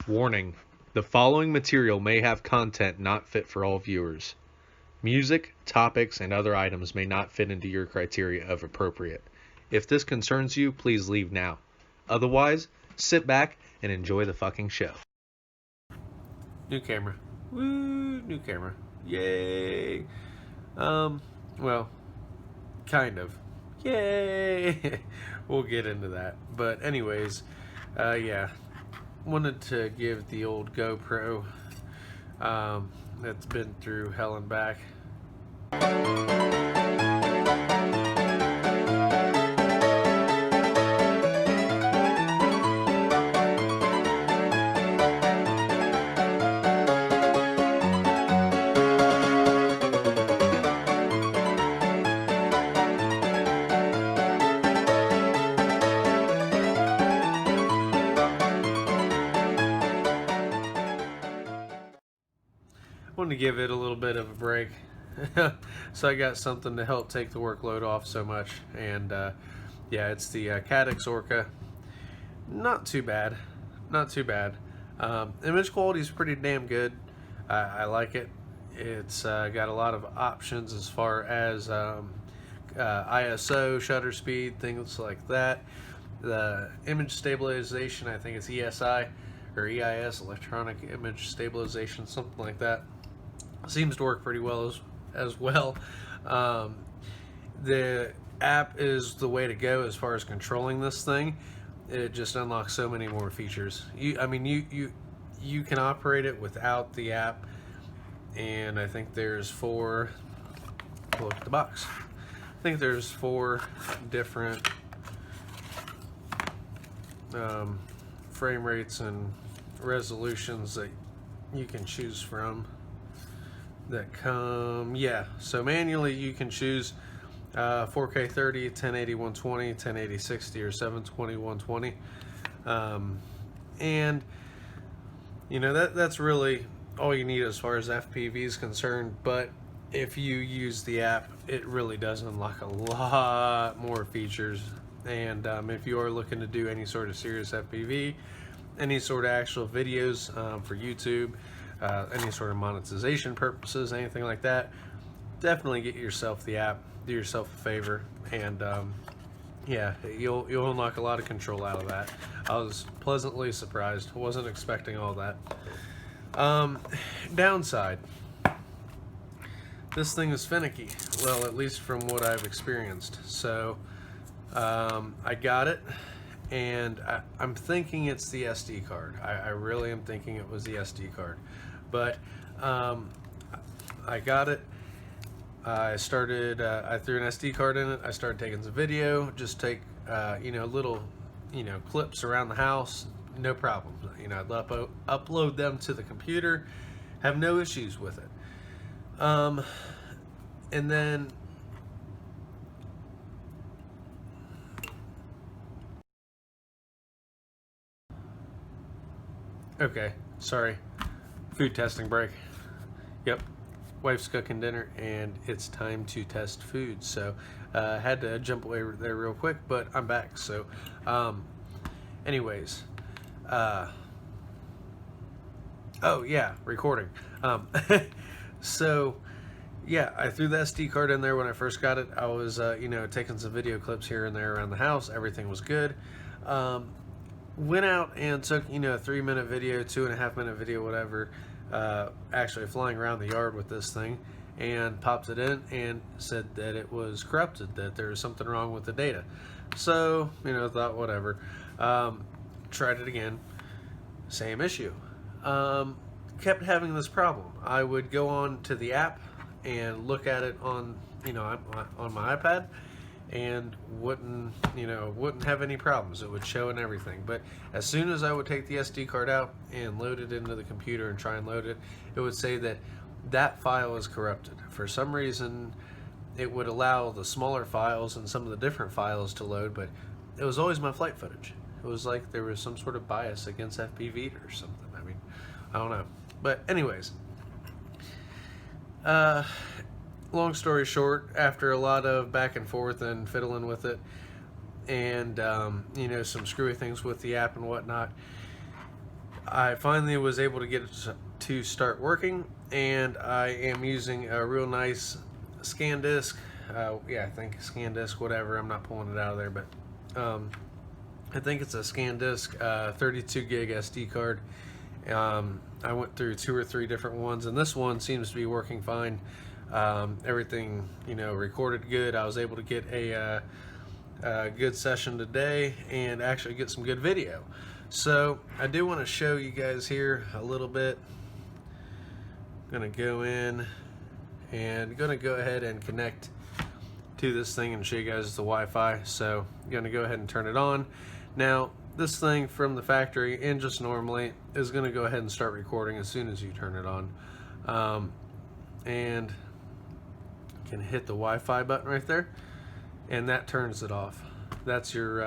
Warning: the following material may have content not fit for all viewers. Music, topics, and other items may not fit into your criteria of appropriate. If this concerns you, please leave now. Otherwise, sit back and enjoy the fucking show. New camera. Woo! New camera. Yay! Well, kind of. Yay! We'll get into that. But anyways, yeah. Wanted to give the old GoPro that's been through hell and back. Wanted to give it a little bit of a break. So I got something to help take the workload off so much. And yeah, it's the Caddx Orca. Not too bad. Not too bad. Image quality is pretty damn good. I like it. It's got a lot of options as far as ISO, shutter speed, things like that. The image stabilization, I think it's ESI or EIS, electronic image stabilization, something like that. Seems to work pretty well as well. The app is the way to go as far as controlling this thing. It just unlocks so many more features. You can operate it without the app, and I think there's four. Look at the box. I think there's 4 different frame rates and resolutions that you can choose from. That come, yeah, so manually you can choose 4K 30, 1080 120, 1080 60, or 720 120. And you know, that's really all you need as far as FPV is concerned. But if you use the app, it really does unlock a lot more features. And if you are looking to do any sort of serious FPV, any sort of actual videos for YouTube, any sort of monetization purposes, anything like that, definitely get yourself the app, do yourself a favor, and yeah, you'll unlock a lot of control out of that. I was pleasantly surprised. Wasn't expecting all that. Downside: this thing is finicky. Well, at least from what I've experienced. So I got it, and I'm thinking it's the SD card. I really am thinking it was the SD card. But I got it. I started, I threw an SD card in it. I started taking some video, just take, little, clips around the house, no problem. I'd upload them to the computer, have no issues with it. And then, okay, sorry. Food testing break. Yep, wife's cooking dinner and it's time to test food. So had to jump away there real quick, but I'm back. So anyways, oh yeah, recording. So yeah, I threw the SD card in there when I first got it. I was taking some video clips here and there around the house. Everything was good. Went out and took a 3-minute video, 2.5-minute video, whatever, actually flying around the yard with this thing, and popped it in and said that it was corrupted, that there was something wrong with the data. So thought whatever. Tried it again, same issue. Kept having this problem. I would go on to the app and look at it on on my iPad, and wouldn't have any problems. It would show and everything. But as soon as I would take the SD card out and load it into the computer and try and load it, it would say that that file is corrupted. For some reason, it would allow the smaller files and some of the different files to load, but it was always my flight footage. It was like there was some sort of bias against FPV or something. I mean, I don't know. But anyways, long story short, after a lot of back and forth and fiddling with it, and some screwy things with the app and whatnot, I finally was able to get it to start working, and I am using a real nice scan disc. Yeah, I think scan disc, whatever. I'm not pulling it out of there, but I think it's a scan disc, 32 gig SD card. I went through 2 or 3 different ones, and this one seems to be working fine. Everything, recorded good. I was able to get a good session today and actually get some good video. So I do want to show you guys here a little bit. I'm gonna go in and gonna go ahead and connect to this thing and show you guys the Wi-Fi. So I'm gonna go ahead and turn it on. Now this thing from the factory and just normally is gonna go ahead and start recording as soon as you turn it on. And you can hit the Wi-Fi button right there, and that turns it off. That's your,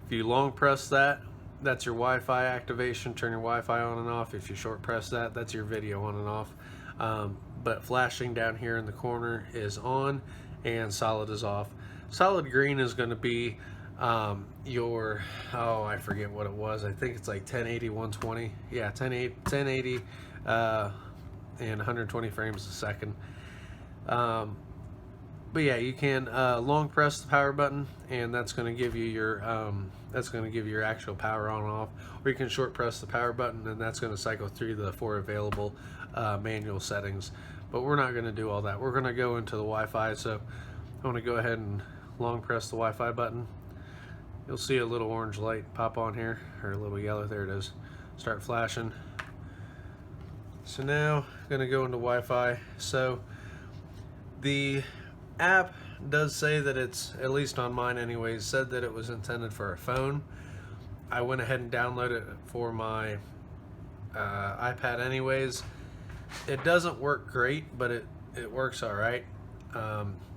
if you long press that, that's your Wi-Fi activation. Turn your Wi-Fi on and off. If you short press that, that's your video on and off. But flashing down here in the corner is on, and solid is off. Solid green is going to be your, I forget what it was. I think it's like 1080, 120. Yeah, 1080 and 120 frames a second. But yeah, you can long press the power button, and that's going to give you your actual power on and off. Or you can short press the power button, and that's going to cycle through the 4 available manual settings. But we're not going to do all that. We're going to go into the Wi-Fi. So I want to go ahead and long press the Wi-Fi button. You'll see a little orange light pop on here, or a little yellow. There it is. Start flashing. So now I'm going to go into Wi-Fi. So the app does say that it's, at least on mine anyways, said that it was intended for a phone. I went ahead and downloaded it for my iPad anyways. It doesn't work great, but it works all right.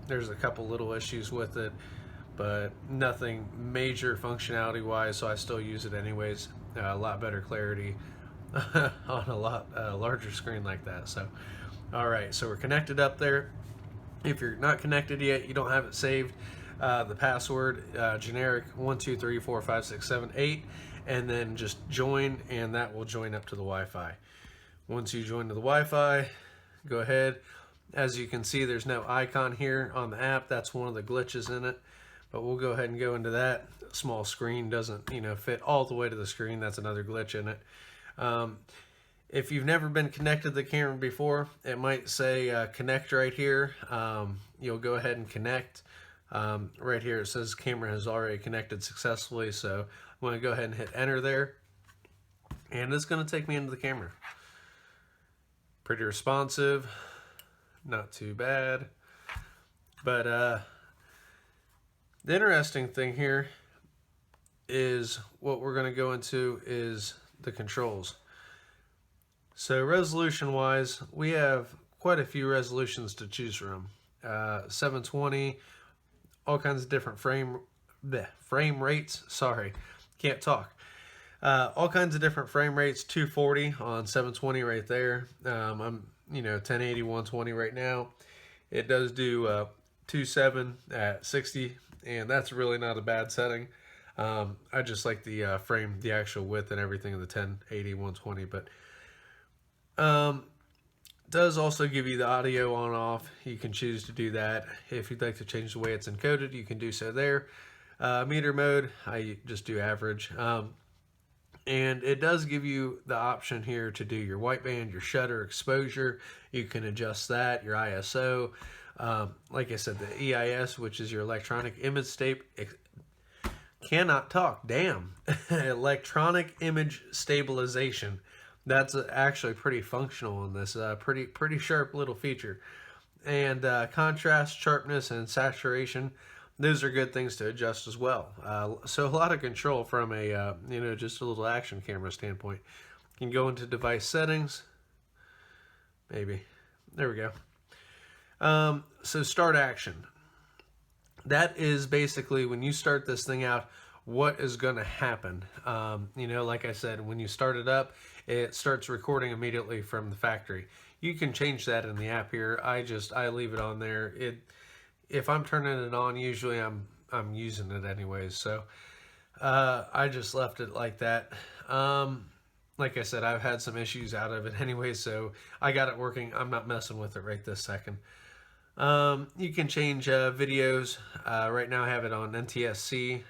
There's a couple little issues with it, but nothing major functionality wise, so I still use it anyways. A lot better clarity on a lot larger screen like that. So all right, so we're connected up there. If you're not connected yet, you don't have it saved, the password, generic 1234567 and then just join, and that will join up to the Wi-Fi. Once you join to the Wi-Fi, go ahead. As you can see, there's no icon here on the app. That's one of the glitches in it, but we'll go ahead and go into that. Small screen doesn't fit all the way to the screen. That's another glitch in it. If you've never been connected to the camera before, it might say connect right here. You'll go ahead and connect. Right here it says camera has already connected successfully, so I'm going to go ahead and hit enter there, and it's going to take me into the camera. Pretty responsive, not too bad. But the interesting thing here is what we're going to go into is the controls. So resolution wise, we have quite a few resolutions to choose from. 720, all kinds of different frame rates. Sorry, can't talk. All kinds of different frame rates. 240 on 720 right there. I'm 1080, 120 right now. It does do 2.7 at 60, and that's really not a bad setting. I just like the frame, the actual width and everything of the 1080, 120, but does also give you the audio on off. You can choose to do that. If you'd like to change the way it's encoded, you can do so there. Meter mode, I just do average. And it does give you the option here to do your wideband, your shutter exposure. You can adjust that, your ISO. Like I said, the EIS, which is your electronic image cannot talk, damn. Electronic image stabilization. That's actually pretty functional in this, pretty sharp little feature. And contrast, sharpness, and saturation, those are good things to adjust as well. So a lot of control from a, just a little action camera standpoint. You can go into device settings, maybe, there we go. So start action. That is basically when you start this thing out, what is going to happen. Like I said, when you start it up, it starts recording immediately from the factory. You can change that in the app here. I leave it on there. If I'm turning it on, usually I'm using it anyways. So I just left it like that. like I said, I've had some issues out of it anyway, so I got it working. I'm not messing with it right this second. You can change videos. Right now I have it on NTSC,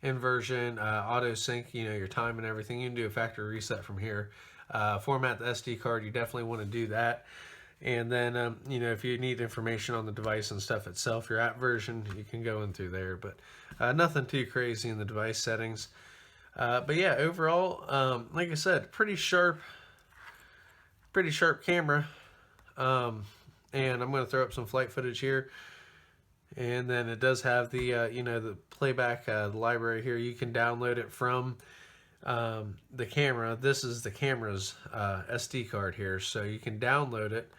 inversion, auto sync, you know, your time and everything. You can do a factory reset from here. Format the SD card, you definitely want to do that. And then, you know, if you need information on the device and stuff itself, your app version, you can go in through there. But nothing too crazy in the device settings. But yeah, overall, like I said, pretty sharp camera. And I'm going to throw up some flight footage here. And then it does have the, you know, the playback library here. You can download it from the camera. This is the camera's SD card here. So you can download it,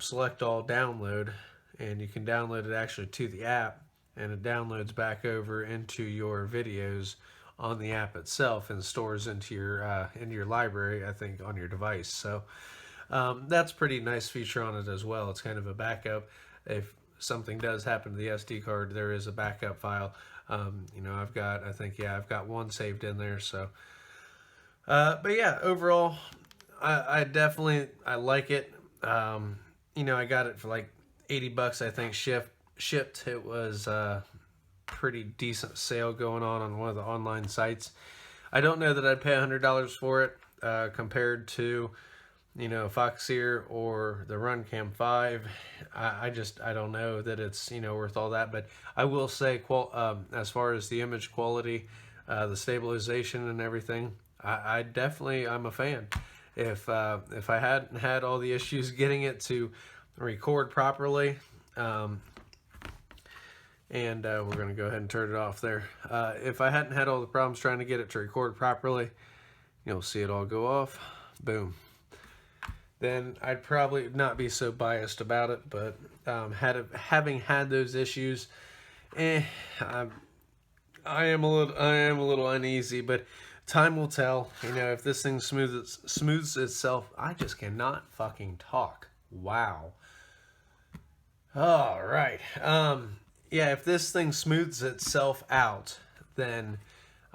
select all download, and you can download it actually to the app. And it downloads back over into your videos on the app itself and stores into your library, I think, on your device. So that's a pretty nice feature on it as well. It's kind of a backup. If something does happen to the SD card, there is a backup file. You know, I've got one saved in there. So, but yeah, overall, I definitely like it. You know, I got it for like 80 bucks, I think, shipped. It was a pretty decent sale going on one of the online sites. I don't know that I'd pay $100 for it compared to, you know, Foxeer or the RunCam 5. I don't know that it's, you know, worth all that. But I will say, as far as the image quality, the stabilization and everything, I'm a fan. If I hadn't had all the issues getting it to record properly, and we're going to go ahead and turn it off there. If I hadn't had all the problems trying to get it to record properly, you'll see it all go off. Boom. Then I'd probably not be so biased about it. But having had those issues, I am a little uneasy. But time will tell. You know, if this thing smooths itself, I just cannot fucking talk. Wow. All right. Yeah, if this thing smooths itself out, then,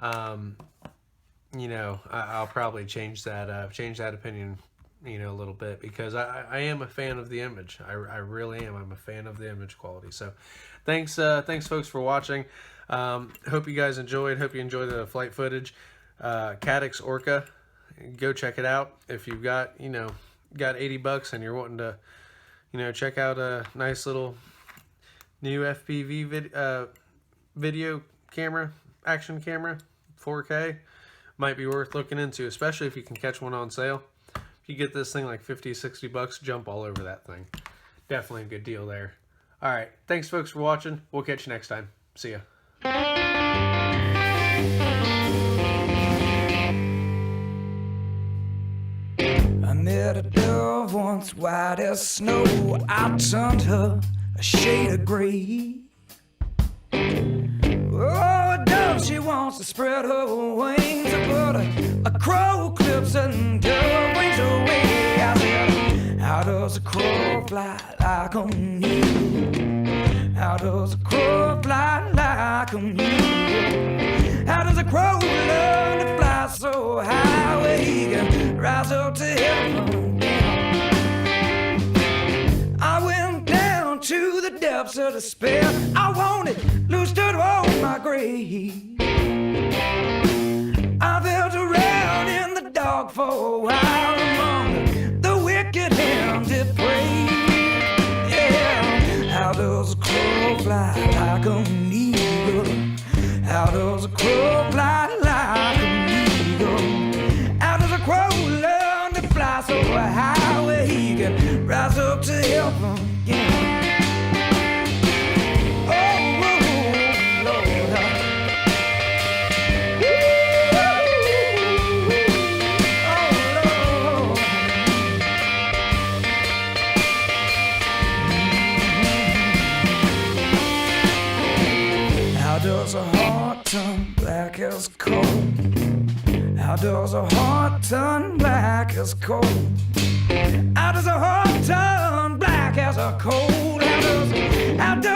you know, I'll probably change that opinion, you know, a little bit, because I am a fan of the image. I really am. I'm a fan of the image quality. So, thanks folks for watching. Hope you guys enjoyed. Hope you enjoyed the flight footage. Caddx Orca, go check it out. If you've got 80 bucks and you're wanting to, you know, check out a nice little new FPV video camera, action camera, 4K, might be worth looking into, especially if you can catch one on sale. If you get this thing like 50, 60 bucks, jump all over that thing. Definitely a good deal there. All right, thanks folks for watching. We'll catch you next time. See ya. I met a dove once white as snow. I turned her a shade of gray. Oh, a dove, she wants to spread her wings, but a crow clips her wings away. I said, how does a crow fly like an eagle? How does a crow fly like an eagle? How does a crow learn to fly so high where he can rise up to heaven? I went down to the depths of despair. I wanted loose to on my grave. I felt around in the dark for a while among the wicked and depraved. Yeah, how does a crow fly like an eagle? How does a crow fly like an eagle? How does a crow learn to fly so high where he can rise up to heaven again? Does a heart turn black as coal? How does a heart turn black as coal? How does a heart turn black as a coal? How does